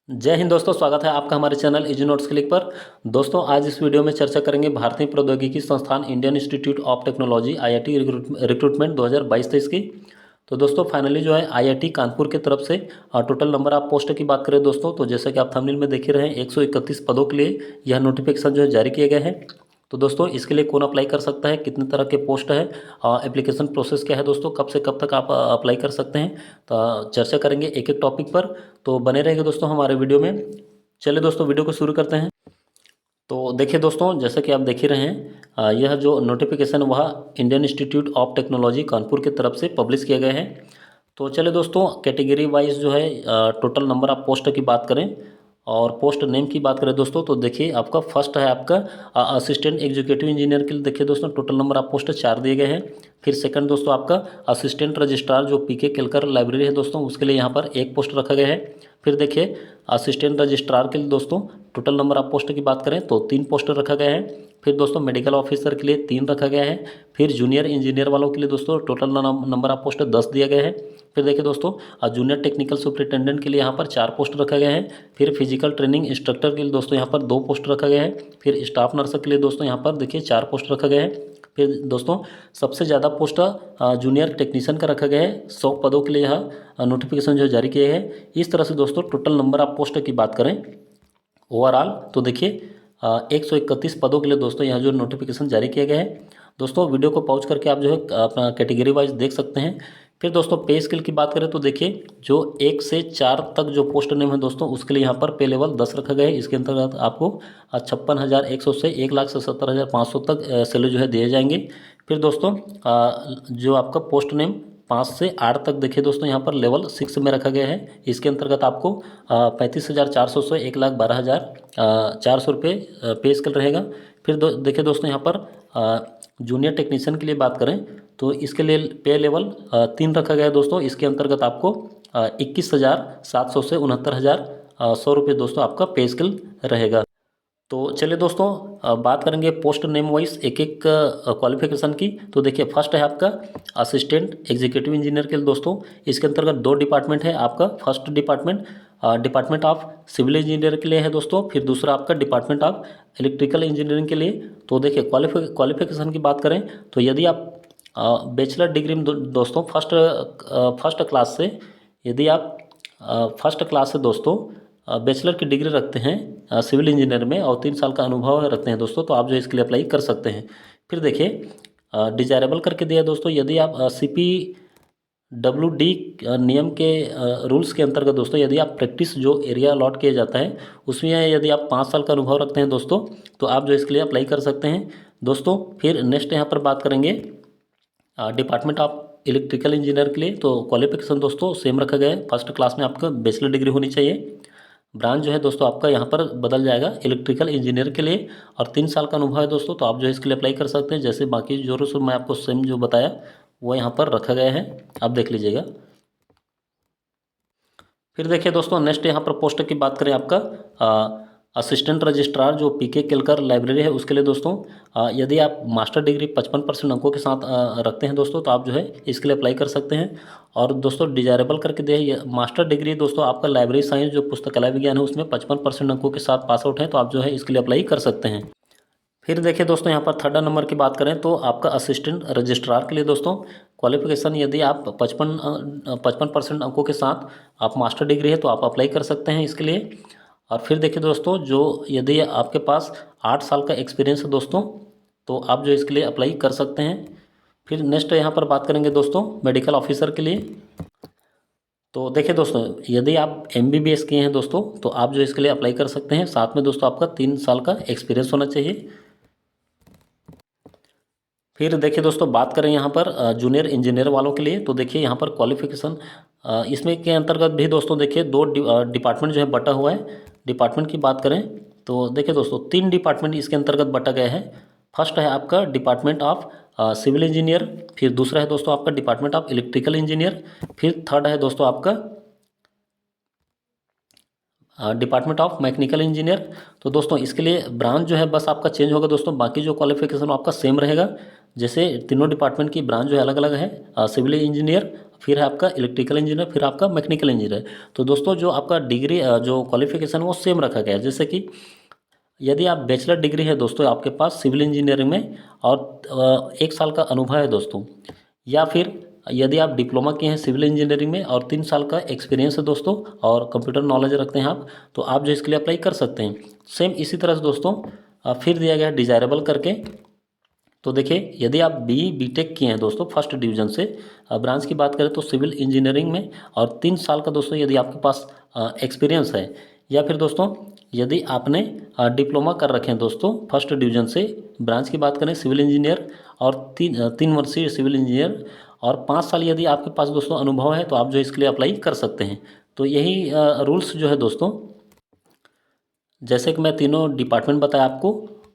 जय हिंद दोस्तों, स्वागत है आपका हमारे चैनल इजी नोट्स क्लिक पर। दोस्तों आज इस वीडियो में चर्चा करेंगे भारतीय प्रौद्योगिकी संस्थान Indian institute of technology IIT recruitment 2022-23 की। तो दोस्तों फाइनली जो है आईआईटी कानपुर की तरफ से टोटल नंबर ऑफ पोस्ट की बात करें दोस्तों, तो जैसे कि आप थंबनेल में देख ही रहे हैं 131 पदों के लिए यह नोटिफिकेशन जो है जारी किए गए हैं। तो दोस्तों इसके लिए कौन अप्लाई कर सकता है, कितने तरह के पोस्ट है, एप्लीकेशन प्रोसेस क्या है दोस्तों, कब से कब तक आप अप्लाई कर सकते हैं, तो चर्चा करेंगे एक एक टॉपिक पर। तो बने रहेंगे दोस्तों हमारे वीडियो में। चलिए दोस्तों वीडियो को शुरू करते हैं। तो देखिए दोस्तों, जैसा कि आप देख ही रहे हैं यह जो नोटिफिकेशन वह Indian institute of technology Kanpur की तरफ से पब्लिश किए गए हैं। तो चलिए दोस्तों कैटेगरी वाइज जो है टोटल नंबर ऑफ पोस्ट की बात करें और पोस्ट नेम की बात करें दोस्तों, तो देखिए आपका फर्स्ट है आपका असिस्टेंट एग्जीक्यूटिव इंजीनियर के लिए देखिए दोस्तों टोटल नंबर ऑफ पोस्ट 4 दिए गए हैं। फिर सेकंड दोस्तों आपका असिस्टेंट रजिस्ट्रार जो पीके केलकर लाइब्रेरी है दोस्तों, उसके लिए यहाँ पर 1 पोस्ट रखा गया है। फिर देखिए असिस्टेंट रजिस्ट्रार के लिए दोस्तों टोटल नंबर ऑफ पोस्ट की बात करें तो 3 पोस्ट रखा गया है। फिर दोस्तों मेडिकल ऑफिसर के लिए 3 रखा गया है। फिर जूनियर इंजीनियर वालों के लिए दोस्तों टोटल नंबर ऑफ पोस्ट 10 दिया गया है। फिर देखिए दोस्तों जूनियर टेक्निकल सुपरिटेंडेंट के लिए यहाँ पर 4 पोस्ट रखा गया है। फिर फिजिकल ट्रेनिंग इंस्ट्रक्टर के लिए दोस्तों यहाँ पर 2 पोस्ट रखा गया है। फिर स्टाफ नर्स के लिए दोस्तों यहाँ पर देखिए 4 पोस्ट रखा गया है। फिर दोस्तों सबसे ज़्यादा पोस्ट जूनियर टेक्नीशियन का रखा गया है। 100 पदों के लिए यह नोटिफिकेशन जो जारी किए हैं। इस तरह से दोस्तों टोटल नंबर ऑफ पोस्ट की बात करें ओवरऑल तो देखिए 131 पदों के लिए दोस्तों यह जो नोटिफिकेशन जारी किया गया है। दोस्तों वीडियो को पॉज करके आप जो है अपना कैटेगरी वाइज देख सकते हैं। फिर दोस्तों पे स्केल की बात करें तो देखिए जो 1 से 4 तक जो पोस्ट नेम है दोस्तों, उसके लिए यहाँ पर पे लेवल 10 रखा गया है। इसके अंतर्गत आपको 56,100 से 1,77,500 तक सैलरी जो है दिए जाएंगे। फिर दोस्तों जो आपका पोस्ट नेम 5 से 8 तक देखिए दोस्तों यहाँ पर लेवल 6 में रखा गया है। इसके अंतर्गत आपको 35,400 से 1,12,400 रुपये पे स्केल रहेगा। फिर देखिए दोस्तों यहाँ पर जूनियर टेक्नीशियन के लिए बात करें तो इसके लिए पे लेवल 3 रखा गया है दोस्तों। इसके अंतर्गत आपको 21,700 से 69,100 रुपये दोस्तों आपका पे स्केल रहेगा। तो चलिए दोस्तों बात करेंगे पोस्ट नेम वाइज एक एक क्वालिफिकेशन की। तो देखिए फर्स्ट है आपका असिस्टेंट एग्जीक्यूटिव इंजीनियर के लिए दोस्तों, इसके अंतर्गत 2 डिपार्टमेंट है आपका। First department of civil engineer के लिए है दोस्तों। फिर दूसरा आपका डिपार्टमेंट ऑफ इलेक्ट्रिकल इंजीनियरिंग के लिए। तो देखिए क्वालिफिकेशन की बात करें तो यदि आप बैचलर डिग्री में दोस्तों फर्स्ट क्लास से यदि आप फर्स्ट क्लास से दोस्तों बैचलर की डिग्री रखते हैं सिविल इंजीनियर में और 3 साल का अनुभव रखते हैं दोस्तों, तो आप जो इसके लिए अप्लाई कर सकते हैं। फिर देखिए डिजायरेबल करके दिया दोस्तों, यदि आप CPWD नियम के रूल्स के अंतर्गत दोस्तों यदि आप प्रैक्टिस जो एरिया अलॉट किया जाता है उसमें यदि आप 5 साल का अनुभव रखते हैं दोस्तों, तो आप जो इसके लिए अप्लाई कर सकते हैं दोस्तों। फिर नेक्स्ट यहाँ पर बात करेंगे डिपार्टमेंट ऑफ इलेक्ट्रिकल इंजीनियर के लिए। तो क्वालिफिकेशन दोस्तों सेम रखा गया है, फर्स्ट क्लास में आपका बैचलर डिग्री होनी चाहिए। ब्रांच जो है दोस्तों आपका यहाँ पर बदल जाएगा इलेक्ट्रिकल इंजीनियर के लिए और 3 साल का अनुभव है दोस्तों, तो आप जो है इसके लिए अप्लाई कर सकते हैं। जैसे बाकी जो रूल्स मैं आपको सेम जो बताया वो यहाँ पर रखा गया है, आप देख लीजिएगा। फिर देखिए दोस्तों नेक्स्ट यहाँ पर पोस्ट की बात करें आपका असिस्टेंट रजिस्ट्रार जो पीके केलकर लाइब्रेरी है उसके लिए दोस्तों यदि आप मास्टर डिग्री 55% अंकों के साथ रखते हैं दोस्तों, तो आप जो है इसके लिए अप्लाई कर सकते हैं। और दोस्तों डिजायरेबल करके दिए मास्टर डिग्री दोस्तों आपका लाइब्रेरी साइंस जो पुस्तकालय विज्ञान है उसमें 55% अंकों के साथ पास आउट है, तो आप जो है इसके लिए अप्लाई कर सकते हैं। फिर देखिए दोस्तों यहाँ पर थर्ड नंबर की बात करें तो आपका असिस्टेंट रजिस्ट्रार के लिए दोस्तों क्वालिफिकेशन यदि आप 55% अंकों के साथ आप मास्टर डिग्री है तो आप अप्लाई कर सकते हैं इसके लिए। और फिर देखिए दोस्तों जो यदि आपके पास 8 साल का एक्सपीरियंस है दोस्तों, तो आप जो इसके लिए अप्लाई कर सकते हैं। फिर नेक्स्ट यहाँ पर बात करेंगे दोस्तों मेडिकल ऑफिसर के लिए। तो देखिए दोस्तों यदि आप MBBS किए हैं दोस्तों, तो आप जो इसके लिए अप्लाई कर सकते हैं। साथ में दोस्तों आपका 3 साल का एक्सपीरियंस होना चाहिए। फिर देखिए दोस्तों बात करें यहाँ पर जूनियर इंजीनियर वालों के लिए, तो देखिए यहाँ पर क्वालिफिकेशन इसमें के अंतर्गत भी दोस्तों देखिए 2 डिपार्टमेंट जो है बटा हुआ है। डिपार्टमेंट की बात करें तो देखिए दोस्तों 3 डिपार्टमेंट इसके अंतर्गत बटा गया है। फर्स्ट है आपका डिपार्टमेंट ऑफ सिविल इंजीनियर, फिर दूसरा है दोस्तों आपका डिपार्टमेंट ऑफ इलेक्ट्रिकल इंजीनियर, फिर थर्ड है दोस्तों आपका डिपार्टमेंट ऑफ मैकेनिकल इंजीनियर। तो दोस्तों इसके लिए ब्रांच जो है बस आपका चेंज होगा दोस्तों, बाकी जो क्वालिफिकेशन आपका सेम रहेगा। जैसे तीनों डिपार्टमेंट की ब्रांच जो है अलग अलग है, सिविल इंजीनियर, फिर है आपका इलेक्ट्रिकल इंजीनियर, फिर आपका मैकेनिकल इंजीनियर। तो दोस्तों जो आपका डिग्री जो क्वालिफिकेशन वो सेम रखा गया है। जैसे कि यदि आप बैचलर डिग्री है दोस्तों आपके पास सिविल इंजीनियरिंग में और 1 साल का अनुभव है दोस्तों, या फिर यदि आप डिप्लोमा किए हैं सिविल इंजीनियरिंग में और 3 साल का एक्सपीरियंस है दोस्तों और कंप्यूटर नॉलेज रखते हैं आप, तो आप जो इसके लिए अप्लाई कर सकते हैं। सेम इसी तरह से दोस्तों फिर दिया गया है डिजायरेबल करके। तो देखिए यदि आप बीटेक किए हैं दोस्तों फर्स्ट डिवीजन से, ब्रांच की बात करें तो सिविल इंजीनियरिंग में, और 3 साल का दोस्तों यदि आपके पास एक्सपीरियंस है, या फिर दोस्तों यदि आपने डिप्लोमा कर रखे हैं दोस्तों फर्स्ट डिवीजन से, ब्रांच की बात करें सिविल इंजीनियर और 3 वर्षीय सिविल इंजीनियर, और 5 साल यदि आपके पास दोस्तों अनुभव है, तो आप जो इसके लिए अप्लाई कर सकते हैं। तो यही रूल्स जो है दोस्तों, जैसे कि मैं तीनों डिपार्टमेंट बताया आपको,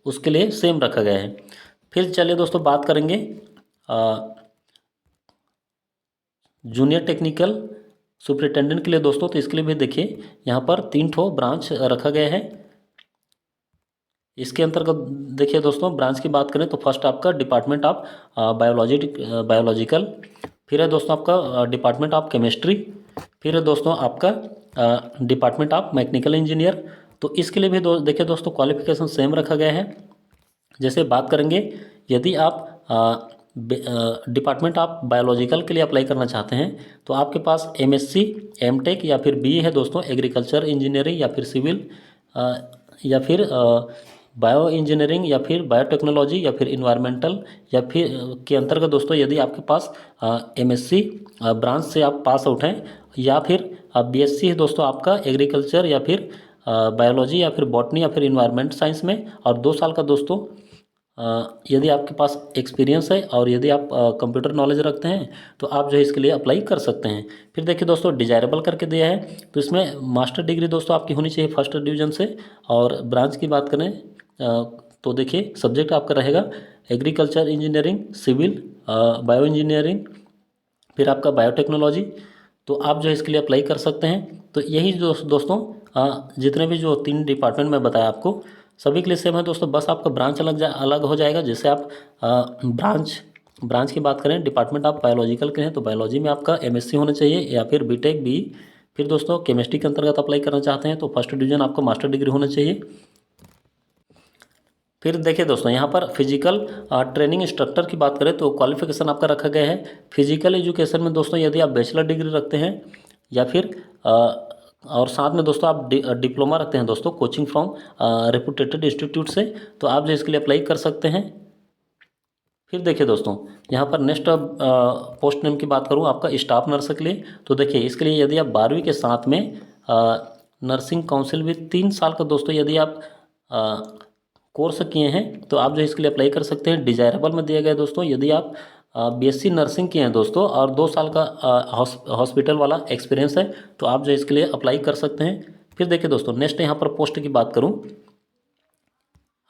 उसके लिए सेम रखा गया है। फिर चलिए दोस्तों बात करेंगे जूनियर टेक्निकल सुपरिटेंडेंट के लिए दोस्तों। तो इसके लिए भी देखिए यहाँ पर 3 ठो ब्रांच रखा गया है। इसके अंतर्गत देखिए दोस्तों ब्रांच की बात करें तो फर्स्ट आपका डिपार्टमेंट ऑफ बायोलॉजिकल, फिर है दोस्तों आपका डिपार्टमेंट ऑफ केमिस्ट्री, फिर है दोस्तों आपका डिपार्टमेंट ऑफ मैकेनिकल इंजीनियर। तो इसके लिए भी देखिए दोस्तों क्वालिफिकेशन सेम रखा गया है। जैसे बात करेंगे यदि आप डिपार्टमेंट ऑफ बायोलॉजिकल के लिए अप्लाई करना चाहते हैं, तो आपके पास एमएससी, एमटेक या फिर बीए है दोस्तों एग्रीकल्चर इंजीनियरिंग, या फिर सिविल, या फिर बायो इंजीनियरिंग, या फिर बायोटेक्नोलॉजी, या फिर इन्वायरमेंटल, या फिर के अंतर्गत दोस्तों यदि आपके पास एमएससी ब्रांच से आप पास आउट हैं, या फिर बीएससी है दोस्तों आपका एग्रीकल्चर, या फिर बायोलॉजी, या फिर बॉटनी, या फिर इन्वायरमेंट साइंस में, और 2 साल का दोस्तों यदि आपके पास एक्सपीरियंस है और यदि आप कंप्यूटर नॉलेज रखते हैं, तो आप जो है इसके लिए अप्लाई कर सकते हैं। फिर देखिए दोस्तों डिजायरेबल करके दिया है, तो इसमें मास्टर डिग्री दोस्तों आपकी होनी चाहिए फर्स्ट डिवीजन से। और ब्रांच की बात करें तो देखिए सब्जेक्ट आपका रहेगा agriculture engineering, civil, bio engineering, फिर आपका बायोटेक्नोलॉजी। तो आप जो है इसके लिए अप्लाई कर सकते हैं। तो यही दोस्तों जितने भी जो 3 डिपार्टमेंट मैं बताया आपको, सभी के लिए सेम है दोस्तों, बस आपका ब्रांच अलग हो जाएगा। जैसे आप ब्रांच की बात करें डिपार्टमेंट आप बायोलॉजिकल के हैं, तो बायोलॉजी में आपका एमएससी होना चाहिए, या फिर बीटेक बी। फिर दोस्तों केमिस्ट्री के अंतर्गत अप्लाई करना चाहते हैं, तो फर्स्ट डिवीजन आपका मास्टर डिग्री होना चाहिए। फिर देखिए दोस्तों यहाँ पर फिजिकल ट्रेनिंग इंस्ट्रक्टर की बात करें तो क्वालिफिकेशन आपका रखा गया है फिजिकल एजुकेशन में दोस्तों, यदि आप बैचलर डिग्री रखते हैं, या फिर और साथ में दोस्तों आप डिप्लोमा रखते हैं दोस्तों कोचिंग फ्रॉम रेपुटेटेड इंस्टीट्यूट से, तो आप जो इसके लिए अप्लाई कर सकते हैं। फिर देखिए दोस्तों यहाँ पर नेक्स्ट पोस्ट नेम की बात करूँ आपका स्टाफ नर्स के लिए, तो देखिए इसके लिए यदि आप 12वीं के साथ में नर्सिंग काउंसिल में 3 साल का दोस्तों यदि आप कोर्स किए हैं, तो आप जो इसके लिए अप्लाई कर सकते हैं। डिजायरेबल में दिया गया दोस्तों यदि आप बीएससी नर्सिंग किए हैं दोस्तों और 2 साल का हॉस्पिटल वाला एक्सपीरियंस है, तो आप जो इसके लिए अप्लाई कर सकते हैं। फिर देखिए दोस्तों नेक्स्ट यहाँ पर पोस्ट की बात करूँ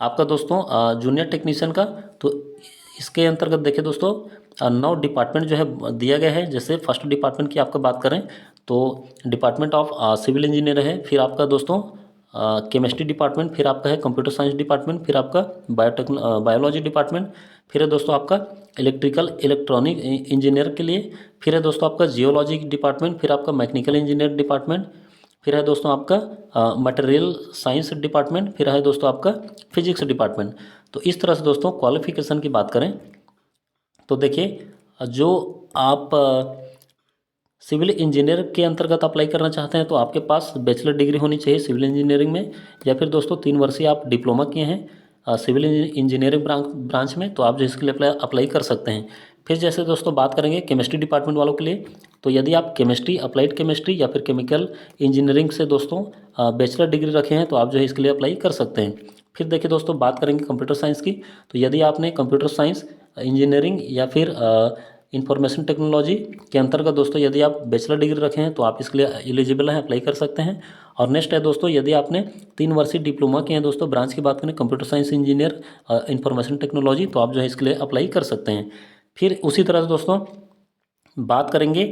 आपका दोस्तों जूनियर टेक्नीशियन का, तो इसके अंतर्गत देखिए दोस्तों 9 डिपार्टमेंट जो है दिया गया है। जैसे फर्स्ट डिपार्टमेंट की आपका बात करें तो डिपार्टमेंट ऑफ सिविल इंजीनियर है, फिर आपका दोस्तों केमिस्ट्री डिपार्टमेंट, फिर आपका है कंप्यूटर साइंस डिपार्टमेंट, फिर आपका बायोलॉजी डिपार्टमेंट, फिर है दोस्तों आपका इलेक्ट्रिकल इलेक्ट्रॉनिक इंजीनियर के लिए, फिर है दोस्तों आपका जियोलॉजी डिपार्टमेंट, फिर आपका मैकेनिकल इंजीनियर डिपार्टमेंट, फिर है दोस्तों आपका मटेरियल साइंस डिपार्टमेंट, फिर है दोस्तों आपका फिजिक्स डिपार्टमेंट। तो इस तरह से दोस्तों क्वालिफिकेशन की बात करें तो देखिए जो आप सिविल इंजीनियर के अंतर्गत अप्लाई करना चाहते हैं, तो आपके पास बैचलर डिग्री होनी चाहिए सिविल इंजीनियरिंग में, या फिर दोस्तों 3 वर्षीय आप डिप्लोमा किए हैं सिविल इंजीनियरिंग ब्रांच में, तो आप जो इसके लिए अप्लाई कर सकते हैं। फिर जैसे दोस्तों बात करेंगे केमिस्ट्री डिपार्टमेंट वालों के लिए, तो यदि आप केमिस्ट्री अप्लाइड केमिस्ट्री या फिर केमिकल इंजीनियरिंग से दोस्तों बैचलर डिग्री रखे हैं, तो आप जो है इसके लिए अप्लाई कर सकते हैं। फिर देखिए दोस्तों बात करेंगे कंप्यूटर साइंस की, तो यदि आपने कंप्यूटर साइंस इंजीनियरिंग या फिर इंफॉर्मेशन टेक्नोलॉजी के अंतर्गत दोस्तों यदि आप बैचलर डिग्री रखे हैं, तो आप इसके लिए एलिजिबल हैं, अप्लाई कर सकते हैं। और नेक्स्ट है दोस्तों यदि आपने 3 वर्षीय डिप्लोमा किए हैं दोस्तों, ब्रांच की बात करें computer science engineer information technology, तो आप जो है इसके लिए अप्लाई कर सकते हैं। फिर उसी तरह से दोस्तों बात करेंगे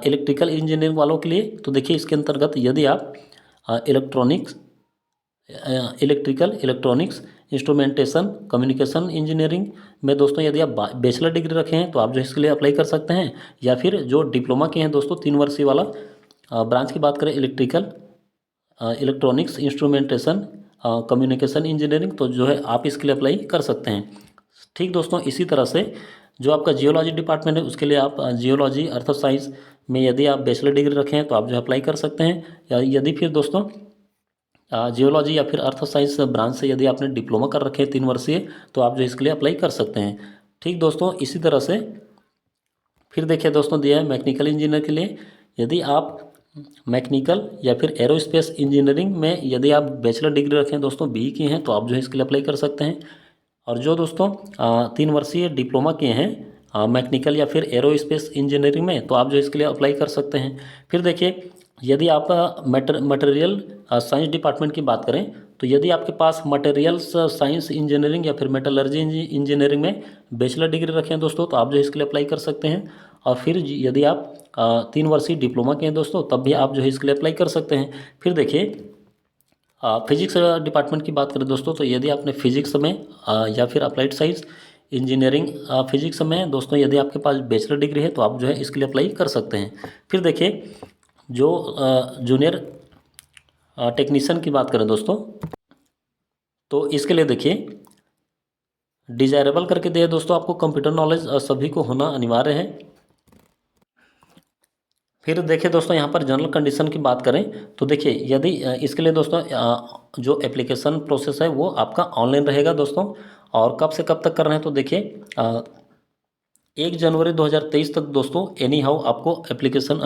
इलेक्ट्रिकल इंजीनियरिंग वालों के लिए, तो देखिए इसके अंतर्गत यदि आप electrical electronics instrumentation communication engineering में दोस्तों यदि आप बैचलर डिग्री रखे हैं तो आप जो है इसके लिए अप्लाई कर सकते हैं, या फिर जो डिप्लोमा के हैं दोस्तों 3 वर्षीय वाला ब्रांच की बात करें electrical electronics instrumentation communication engineering, तो जो है आप इसके लिए अप्लाई कर सकते हैं। ठीक दोस्तों, इसी तरह से जो आपका जियोलॉजी डिपार्टमेंट है उसके लिए आप जियोलॉजी अर्थ साइंस में यदि आप बैचलर डिग्री रखे हैं तो आप जो अप्लाई कर सकते हैं, या यदि फिर दोस्तों जियोलॉजी या फिर अर्थ साइंस ब्रांच से यदि आपने डिप्लोमा कर रखे हैं 3 वर्षीय तो आप जो इसके लिए अप्लाई कर सकते हैं। ठीक दोस्तों, इसी तरह से फिर देखिए दोस्तों दिया है मैकेनिकल इंजीनियर के लिए, यदि आप मैकेनिकल या फिर एरोस्पेस इंजीनियरिंग में यदि आप बैचलर डिग्री रखें दोस्तों बी की हैं तो आप जो है इसके लिए अप्लाई कर सकते हैं। और जो दोस्तों 3 वर्षीय डिप्लोमा किए हैं मैकेनिकल या फिर एरोस्पेस इंजीनियरिंग में तो आप जो इसके लिए अप्लाई कर सकते हैं। फिर देखिए यदि आप मटेरियल साइंस डिपार्टमेंट की बात करें तो यदि आपके पास मटेरियल्स साइंस इंजीनियरिंग या फिर मेटलर्जी इंजीनियरिंग में बैचलर डिग्री रखें दोस्तों तो आप जो इसके लिए अप्लाई कर सकते हैं। और फिर यदि आप 3 वर्षीय डिप्लोमा के हैं दोस्तों तब भी आप जो है इसके लिए अप्लाई कर सकते हैं। फिर देखिए फिजिक्स डिपार्टमेंट की बात करें दोस्तों तो यदि आपने फिजिक्स में या फिर अप्लाइड साइंस इंजीनियरिंग फिजिक्स में दोस्तों यदि आपके पास बैचलर डिग्री है तो आप जो है इसके लिए अप्लाई कर सकते हैं। फिर देखिए जो जूनियर टेक्नीशियन की बात करें दोस्तों तो इसके लिए देखिए डिजायरेबल करके दिया दोस्तों, आपको कंप्यूटर नॉलेज सभी को होना अनिवार्य है। फिर देखिए दोस्तों यहाँ पर जनरल कंडीशन की बात करें तो देखिए यदि इसके लिए दोस्तों जो एप्लीकेशन प्रोसेस है वो आपका ऑनलाइन रहेगा दोस्तों, और कब से कब तक कर रहे हैं तो देखिए 1 जनवरी 2023 तक दोस्तों एनी हाउ आपको एप्लीकेशन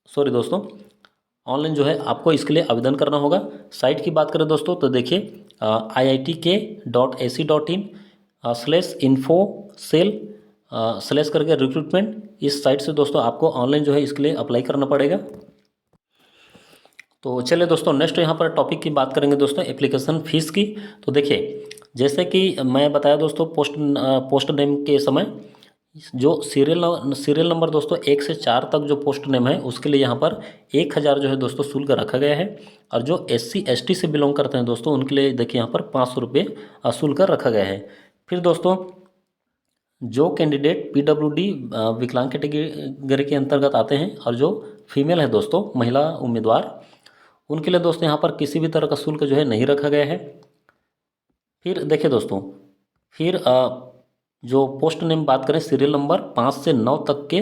सॉरी दोस्तों ऑनलाइन जो है आपको इसके लिए आवेदन करना होगा। साइट की बात करें दोस्तों तो देखिए iitk.ac.in/info/सेल/ करके रिक्रूटमेंट, इस साइट से दोस्तों आपको ऑनलाइन जो है इसके लिए अप्लाई करना पड़ेगा। तो चलिए दोस्तों नेक्स्ट यहाँ पर टॉपिक की बात करेंगे दोस्तों एप्लीकेशन फ़ीस की। तो देखिए जैसे कि मैं बताया दोस्तों पोस्ट नेम के समय जो सीरियल नंबर दोस्तों 1 से 4 तक जो पोस्ट नेम है उसके लिए यहाँ पर 1000 जो है दोस्तों शुल्क रखा गया है। और जो SC ST से बिलोंग करते हैं दोस्तों उनके लिए देखिए यहाँ पर 500 रुपये शुल्क रखा गया है। फिर दोस्तों जो कैंडिडेट PWD विकलांग कैटेगरी के अंतर्गत आते हैं और जो फीमेल है दोस्तों महिला उम्मीदवार उनके लिए दोस्तों यहाँ पर किसी भी तरह का शुल्क जो है नहीं रखा गया है। फिर देखिए दोस्तों फिर जो पोस्ट नेम बात करें सीरियल नंबर 5 से 9 तक के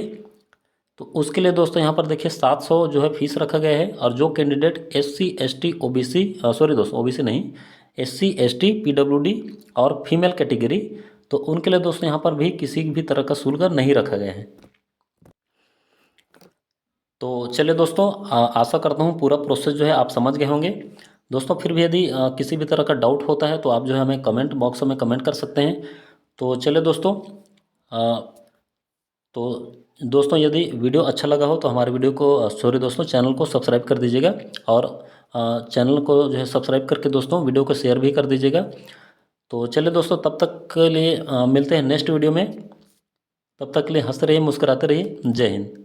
तो उसके लिए दोस्तों यहाँ पर देखिए 700 जो है फीस रखा गया है। और जो candidate SC ST OBC sorry दोस्तों OBC नहीं SC ST PWD और फीमेल कैटेगरी तो उनके लिए दोस्तों यहाँ पर भी किसी भी तरह का शुल्क नहीं रखा गया है। तो चलिए दोस्तों आशा करता हूँ पूरा प्रोसेस जो है आप समझ गए होंगे दोस्तों। फिर भी यदि किसी भी तरह का डाउट होता है तो आप जो है हमें कमेंट बॉक्स में कमेंट कर सकते हैं। तो चलिए दोस्तों यदि वीडियो अच्छा लगा हो तो हमारे वीडियो को चैनल को सब्सक्राइब कर दीजिएगा, और चैनल को जो है सब्सक्राइब करके दोस्तों वीडियो को शेयर भी कर दीजिएगा। तो चलिए दोस्तों तब तक के लिए मिलते हैं नेक्स्ट वीडियो में, तब तक के लिए हंसते रहिए मुस्कुराते रहिए। जय हिंद।